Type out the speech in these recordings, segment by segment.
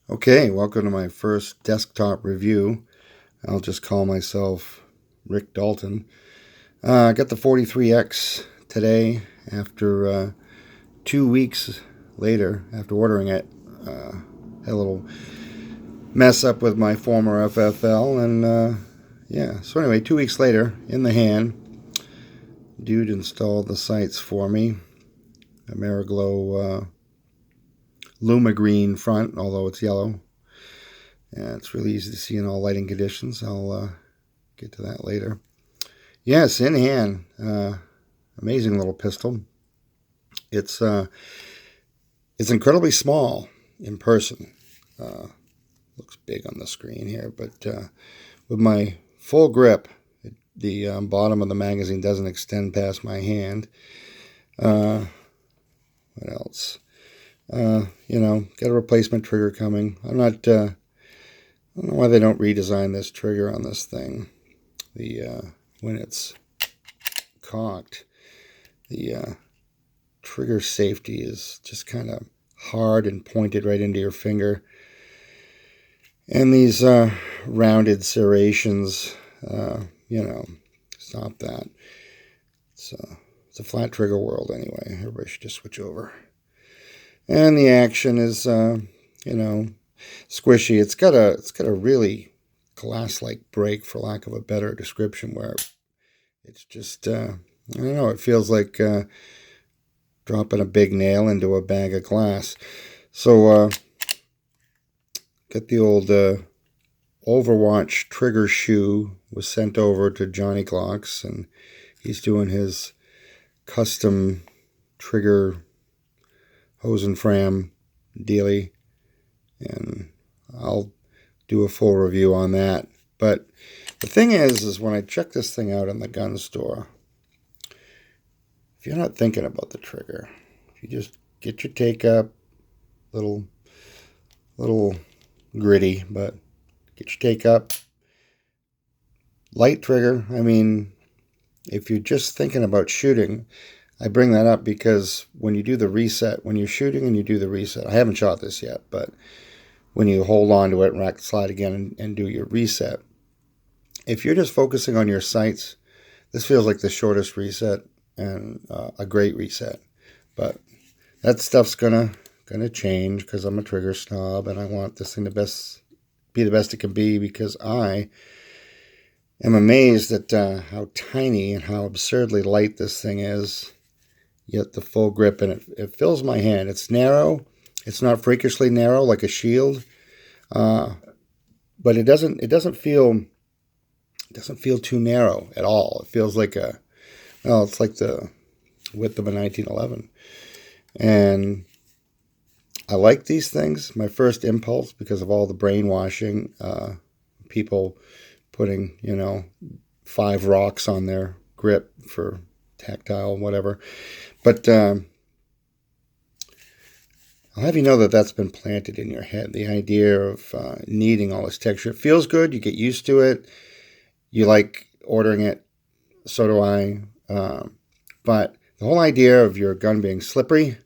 Okay, welcome to my first desktop review. I'll just call myself Rick Dalton. I got the 43X today after 2 weeks later after ordering it. Had a little mess up with my former FFL, and yeah. So anyway, 2 weeks later, in the hand, dude installed the sights for me. Ameriglow Luma green front, although it's yellow. Yeah, it's really easy to see in all lighting conditions. I'll get to that later. Yes, in hand. Amazing little pistol. It's uh, it's incredibly small in person. Uh, Looks big on the screen here, but with my full grip, the bottom of the magazine doesn't extend past my hand. What else? Got a replacement trigger coming. I don't know why they don't redesign this trigger on this thing. When it's cocked, the trigger safety is just kind of hard and pointed right into your finger. And these rounded serrations, stop that. It's a flat trigger world anyway. Everybody should just switch over. And the action is, squishy. It's got a really glass-like break, for lack of a better description, where it's just, I don't know, it feels like dropping a big nail into a bag of glass. So, got the old Overwatch trigger shoe was sent over to Johnny Glocks, and he's doing his custom trigger hose and fram dealy, and I'll do a full review on that. But the thing is when I check this thing out in the gun store, if you're not thinking about the trigger, if you just get your take up, little gritty, but get your take up, light trigger. I mean, if you're just thinking about shooting, I bring that up because when you do the reset, when you're shooting and you do the reset, I haven't shot this yet, but when you hold on to it and rack the slide again and do your reset, if you're just focusing on your sights, this feels like the shortest reset and a great reset. But that stuff's gonna change because I'm a trigger snob and I want this thing to be the best it can be, because I am amazed at how tiny and how absurdly light this thing is, yet the full grip, and it fills my hand. It's narrow. It's not freakishly narrow like a shield, but it doesn't feel too narrow at all. It feels like it's like the width of a 1911. And I like these things. My first impulse, because of all the brainwashing, people putting 5 rocks on their grip for tactile, whatever. But I'll have you know that that's been planted in your head. The idea of needing all this texture. It feels good. You get used to it. You like ordering it. So do I. But the whole idea of your gun being slippery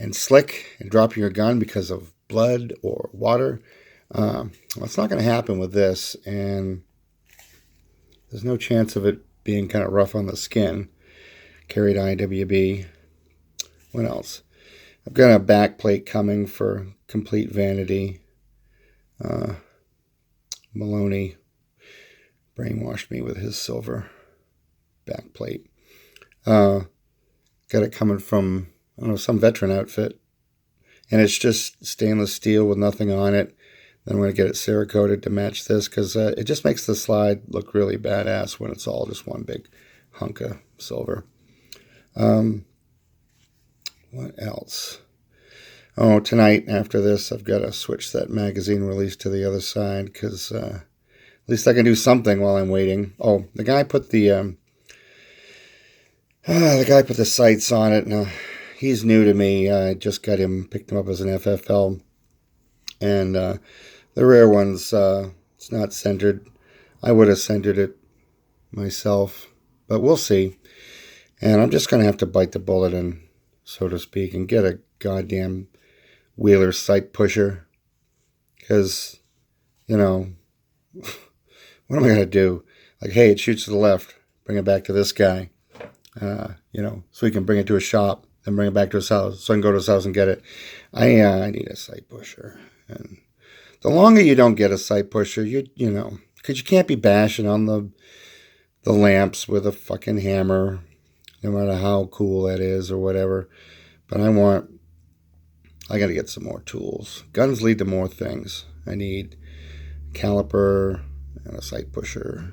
and slick and dropping your gun because of blood or water, well, it's not going to happen with this. And there's no chance of it being kind of rough on the skin. Carried IWB. What else? I've got a back plate coming for complete vanity. Maloney brainwashed me with his silver back plate. Got it coming from, I don't know, some veteran outfit. And it's just stainless steel with nothing on it. Then I'm going to get it Cerakoted to match this, because it just makes the slide look really badass when it's all just one big hunk of silver. What else? Oh, tonight after this, I've got to switch that magazine release to the other side, because at least I can do something while I'm waiting. Oh, the guy put the sights on it. Now, he's new to me. I just picked him up as an FFL, and the rear one's it's not centered. I would have centered it myself, but we'll see. And I'm just going to have to bite the bullet and, so to speak, and get a goddamn Wheeler sight pusher Because, you know, what am I going to do? Like, hey, it shoots to the left. Bring it back to this guy. So he can bring it to a shop and bring it back to his house. So I can go to his house and get it. I need a sight pusher. And the longer you don't get a sight pusher, because you can't be bashing on the lamps with a fucking hammer, no matter how cool that is or whatever. But I got to get some more tools. Guns lead to more things. I need a caliper and a sight pusher.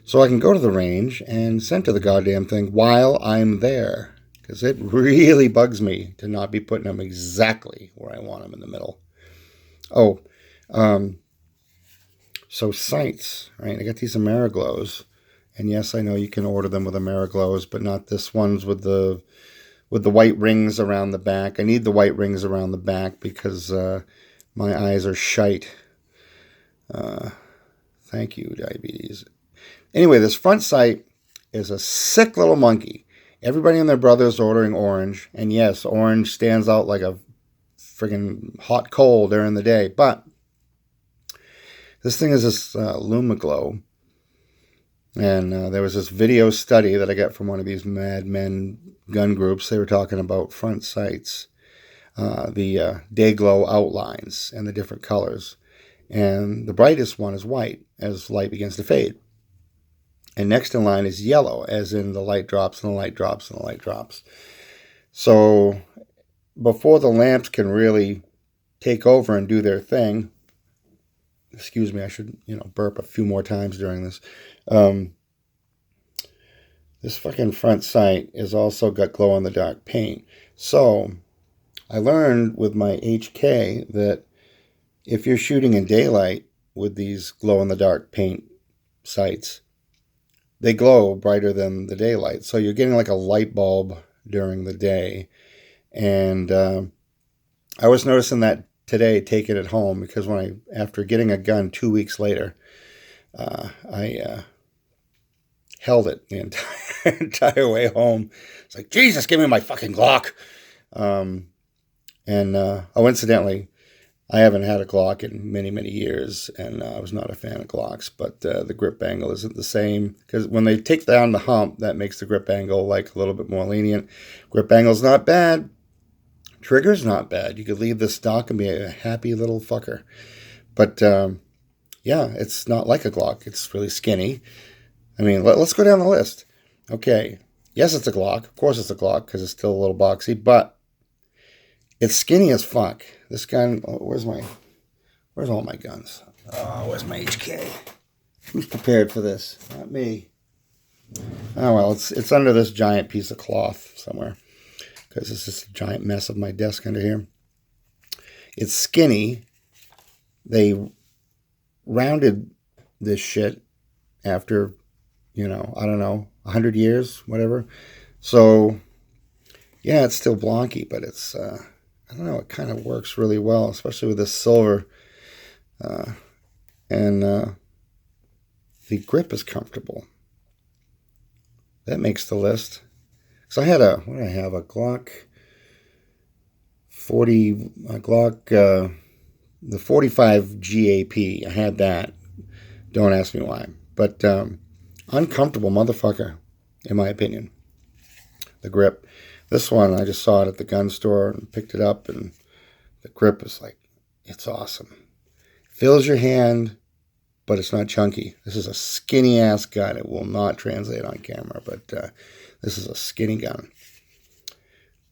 So I can go to the range and center the goddamn thing while I'm there. Because it really bugs me to not be putting them exactly where I want them in the middle. Oh, so sights, right? I got these Ameriglows. And yes, I know you can order them with Ameriglows, but not this ones with the white rings around the back. I need the white rings around the back because my eyes are shite. Thank you, diabetes. Anyway, this front sight is a sick little monkey. Everybody and their brother is ordering orange. And yes, orange stands out like a friggin' hot coal during the day. But this thing is this Lumiglow. And there was this video study that I got from one of these Mad Men gun groups. They were talking about front sights, the day glow outlines and the different colors. And the brightest one is white as light begins to fade. And next in line is yellow, as in the light drops and the light drops and the light drops. So before the lamps can really take over and do their thing, excuse me, I should, burp a few more times during this. This fucking front sight is also got glow-in-the-dark paint. So I learned with my HK that if you're shooting in daylight with these glow-in-the-dark paint sights, they glow brighter than the daylight. So you're getting like a light bulb during the day. And I was noticing that today taking it home because after getting a gun 2 weeks later, I held it the entire way home. It's like, Jesus, give me my fucking Glock. Incidentally, I haven't had a Glock in many, many years, and I was not a fan of Glocks, but the grip angle isn't the same, because when they take down the hump, that makes the grip angle like a little bit more lenient. Grip angle's not bad. Trigger's not bad. You could leave the stock and be a happy little fucker. But, it's not like a Glock. It's really skinny. I mean, let's go down the list. Okay, yes, it's a Glock. Of course it's a Glock, because it's still a little boxy, but it's skinny as fuck. This gun, where's all my guns? Oh, where's my HK? Who's prepared for this? Not me. Oh, well, it's under this giant piece of cloth somewhere, because it's just a giant mess of my desk under here. It's skinny. They rounded this shit after, I don't know, 100 years, whatever. So, yeah, it's still blocky, but it's, I don't know, it kind of works really well, especially with this silver. And the grip is comfortable. That makes the list. So I had a Glock 40, the 45 GAP. I had that. Don't ask me why. But uncomfortable motherfucker, in my opinion. The grip. This one, I just saw it at the gun store and picked it up, and the grip is like, it's awesome. Fills your hand, but it's not chunky. This is a skinny-ass gun. It will not translate on camera, but this is a skinny gun.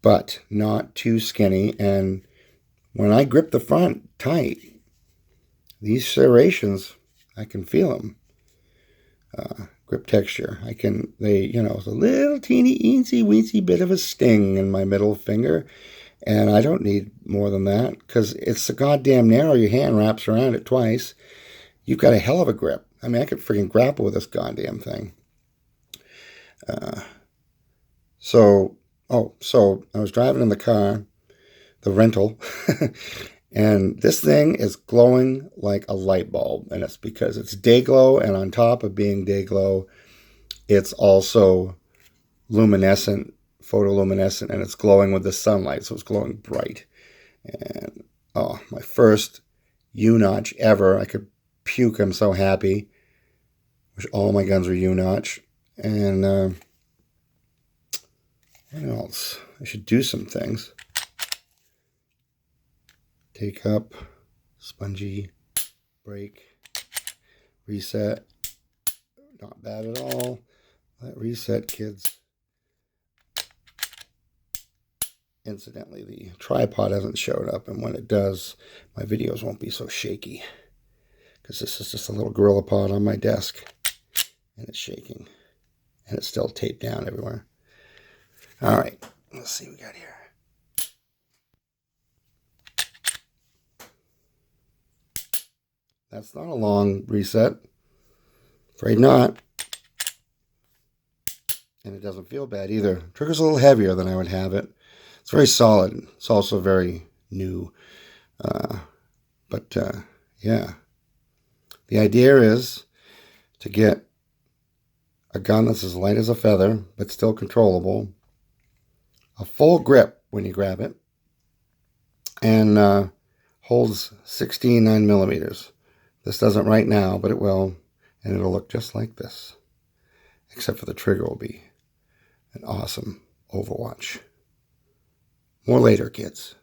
But not too skinny, and when I grip the front tight, these serrations, I can feel them. Grip texture. It's a little teeny, eensy-weensy bit of a sting in my middle finger, and I don't need more than that, because it's so goddamn narrow, your hand wraps around it twice. You've got a hell of a grip. I mean, I could freaking grapple with this goddamn thing. So I was driving in the car, the rental, and this thing is glowing like a light bulb, and it's because it's day glow, and on top of being day glow, it's also luminescent, photoluminescent, and it's glowing with the sunlight, so it's glowing bright. And my first U-notch ever. I could puke. I'm so happy. Wish all my guns were U-notch. And what else? I should do some things. Take up, spongy, break, reset. Not bad at all. That reset, kids. Incidentally, the tripod hasn't showed up, and when it does, my videos won't be so shaky, because this is just a little Gorilla Pod on my desk, and it's shaking, and it's still taped down everywhere. All right, let's see what we got here. That's not a long reset. Afraid not. And it doesn't feel bad either. Trigger's a little heavier than I would have it. It's very solid. It's also very new. Yeah. The idea is to get a gun that's as light as a feather, but still controllable. A full grip when you grab it. And holds 16 9mm. This doesn't right now, but it will. And it'll look just like this. Except for the trigger will be an awesome Overwatch. More later, kids.